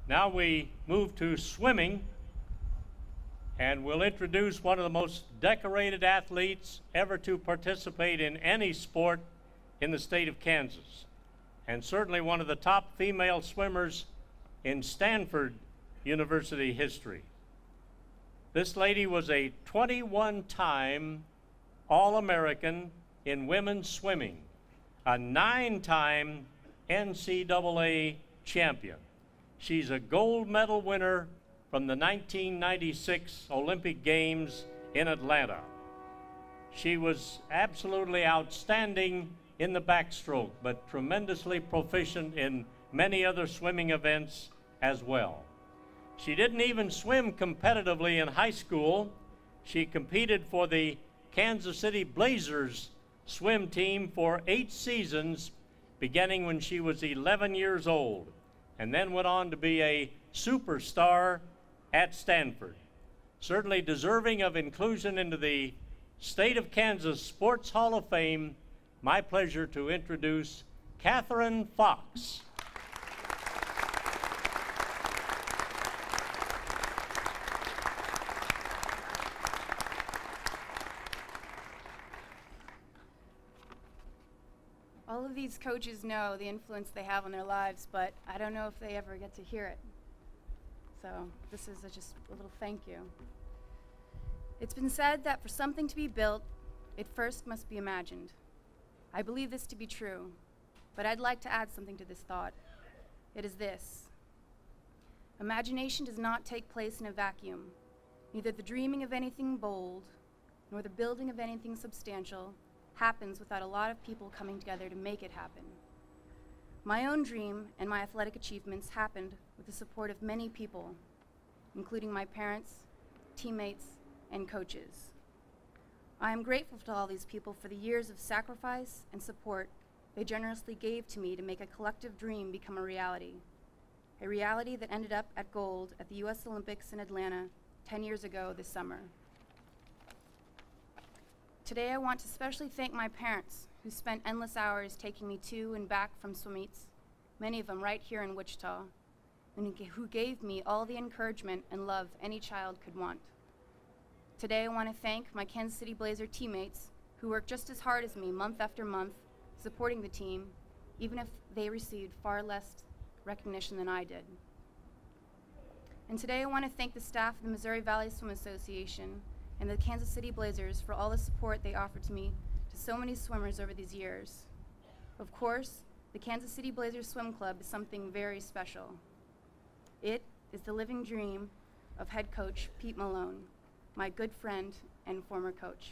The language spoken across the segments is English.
Now we move to swimming, and we'll introduce one of the most decorated athletes ever to participate in any sport in the state of Kansas, and certainly one of the top female swimmers in Stanford University history. This lady was a 21-time All-American in women's swimming, a 9-time NCAA champion. She's a gold medal winner from the 1996 Olympic Games in Atlanta. She was absolutely outstanding in the backstroke, but tremendously proficient in many other swimming events as well. She didn't even swim competitively in high school. She competed for the Kansas City Blazers swim team for 8 seasons, beginning when she was 11 years old, and then went on to be a superstar at Stanford. Certainly deserving of inclusion into the State of Kansas Sports Hall of Fame, my pleasure to introduce Catherine Fox. All of these coaches know the influence they have on their lives, but I don't know if they ever get to hear it. So this is just a little thank you. It's been said that for something to be built, it first must be imagined. I believe this to be true, but I'd like to add something to this thought. It is this: imagination does not take place in a vacuum. Neither the dreaming of anything bold, nor the building of anything substantial happens without a lot of people coming together to make it happen. My own dream and my athletic achievements happened with the support of many people, including my parents, teammates, and coaches. I am grateful to all these people for the years of sacrifice and support they generously gave to me to make a collective dream become a reality that ended up at gold at the U.S. Olympics in Atlanta 10 years ago this summer. Today, I want to especially thank my parents, who spent endless hours taking me to and back from swim meets, many of them right here in Wichita, and who gave me all the encouragement and love any child could want. Today, I want to thank my Kansas City Blazer teammates, who worked just as hard as me month after month, supporting the team, even if they received far less recognition than I did. And today, I want to thank the staff of the Missouri Valley Swim Association and the Kansas City Blazers for all the support they offered to me to so many swimmers over these years. Of course, the Kansas City Blazers Swim Club is something very special. It is the living dream of head coach Pete Malone, my good friend and former coach.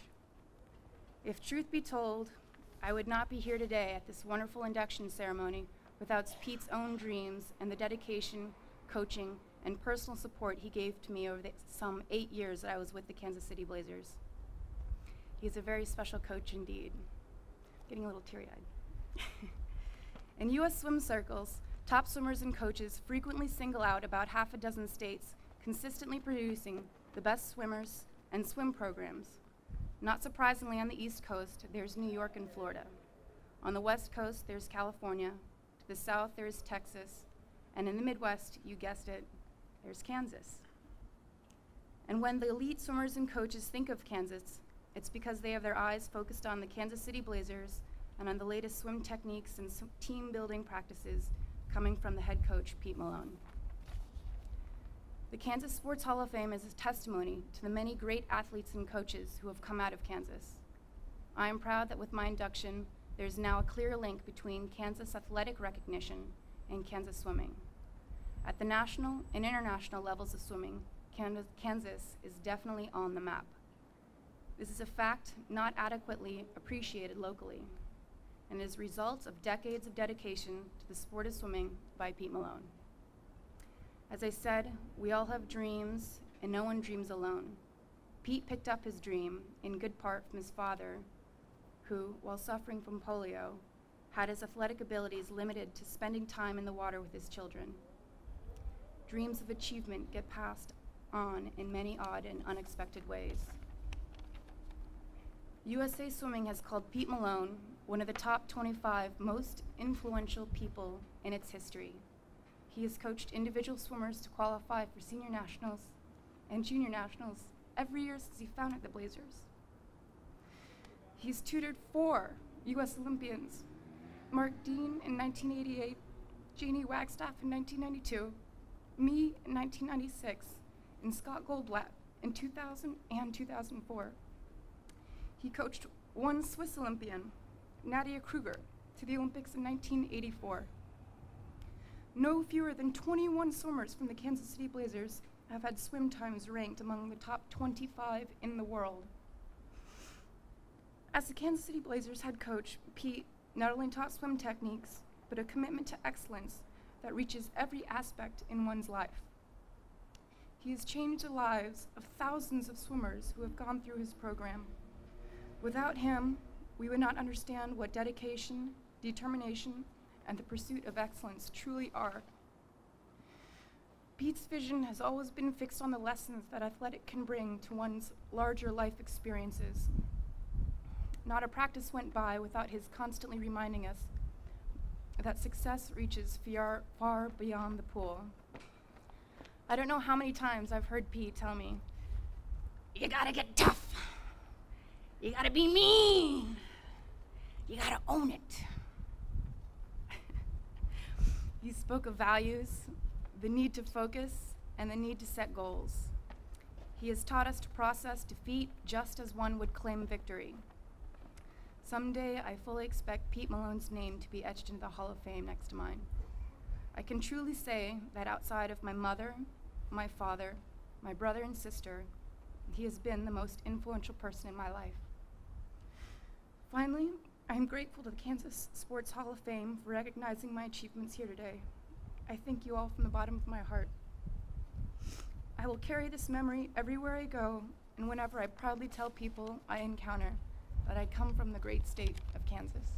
If truth be told, I would not be here today at this wonderful induction ceremony without Pete's own dreams and the dedication, coaching, and personal support he gave to me over some 8 years that I was with the Kansas City Blazers. He's a very special coach indeed. Getting a little teary-eyed. In U.S. swim circles, top swimmers and coaches frequently single out about half a dozen states consistently producing the best swimmers and swim programs. Not surprisingly, on the East Coast, there's New York and Florida. On the West Coast, there's California. To the south, there's Texas. And in the Midwest, you guessed it, there's Kansas. And when the elite swimmers and coaches think of Kansas, it's because they have their eyes focused on the Kansas City Blazers and on the latest swim techniques and team building practices coming from the head coach, Pete Malone. The Kansas Sports Hall of Fame is a testimony to the many great athletes and coaches who have come out of Kansas. I am proud that with my induction, there's now a clear link between Kansas athletic recognition and Kansas swimming. At the national and international levels of swimming, Kansas is definitely on the map. This is a fact not adequately appreciated locally, and is a result of decades of dedication to the sport of swimming by Pete Malone. As I said, we all have dreams, and no one dreams alone. Pete picked up his dream, in good part from his father, who, while suffering from polio, had his athletic abilities limited to spending time in the water with his children. Dreams of achievement get passed on in many odd and unexpected ways. USA Swimming has called Pete Malone one of the top 25 most influential people in its history. He has coached individual swimmers to qualify for senior nationals and junior nationals every year since he founded the Blazers. He's tutored 4 U.S. Olympians, Mark Dean in 1988, Janie Wagstaff in 1992, me in 1996, and Scott Goldblatt in 2000 and 2004. He coached 1 Swiss Olympian, Nadia Kruger, to the Olympics in 1984. No fewer than 21 swimmers from the Kansas City Blazers have had swim times ranked among the top 25 in the world. As the Kansas City Blazers head coach, Pete not only taught swim techniques, but a commitment to excellence that reaches every aspect in one's life. He has changed the lives of thousands of swimmers who have gone through his program. Without him, we would not understand what dedication, determination, and the pursuit of excellence truly are. Pete's vision has always been fixed on the lessons that athletic can bring to one's larger life experiences. Not a practice went by without his constantly reminding us that success reaches far beyond the pool. I don't know how many times I've heard Pete tell me, "You gotta get tough. You gotta be mean. You gotta own it." He spoke of values, the need to focus, and the need to set goals. He has taught us to process defeat just as one would claim victory. Someday, I fully expect Pete Malone's name to be etched into the Hall of Fame next to mine. I can truly say that outside of my mother, my father, my brother and sister, he has been the most influential person in my life. Finally, I am grateful to the Kansas Sports Hall of Fame for recognizing my achievements here today. I thank you all from the bottom of my heart. I will carry this memory everywhere I go and whenever I proudly tell people I encounter that I come from the great state of Kansas.